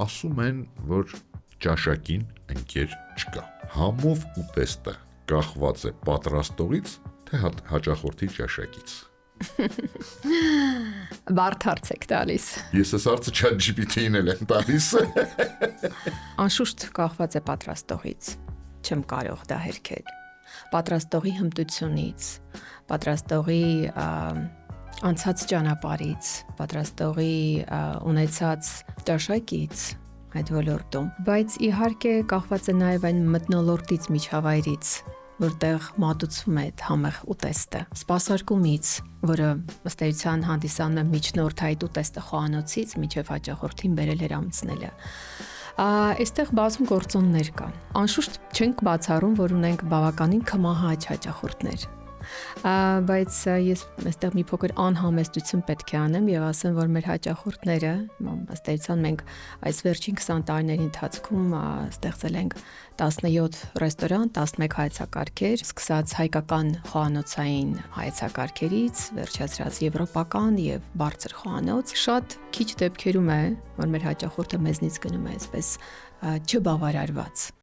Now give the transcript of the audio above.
ասում են, որ ճաշակին ընկեր չկա։ Համով ուտեստը կախված է պատրաստողից, թե հաճախորդի ճաշակից։ Բարդ հարց եք տալիս։ Ես այս հարցը ChatGPT-ին էլ եմ տալիս։ Անշուշտ կախված է պատրաստողից։ Չեմ կարող դա հերքել։ Պատրաստողի հմտությունից, պատրաստողի անցած ճանապարհից, պատրաստողի ունեցած ճաշակից այդ ոլորտում, բայց իհարկե կախված է նաև այն մթնոլորտից, միջավայրից, որտեղ մատուցվում է համեղ ուտեստը, սպասարկումից, որը ըստ էության հանդիսանում է միջնորդ այդ ուտեստը խոհանոցից մինչև հաճախորդին բերել հեռամցնելը։ Այստեղ բազում գործոններ կան։ Անշուշտ չենք բացառում, որ ունենք բավականին կմահաճ հաճախորդներ։ Բայց ես այստեղ մի փոքր անհամեստություն պետք է անեմ եւ ասեմ, որ մեր հաճախորդները, ըստ էության մենք այս վերջին 20 տարիների ընթացքում ստեղծել ենք 17 ռեստորան, 11 հայեցակարգեր, սկսած հայկական խոհանոցային հայեցակարգերից, վերջացրած եվրոպական եւ բարձր խոհանոց։ Շատ քիչ դեպքերում է, որ մեր հաճախորդը մեզնից գնում է այսպես չբավարարված։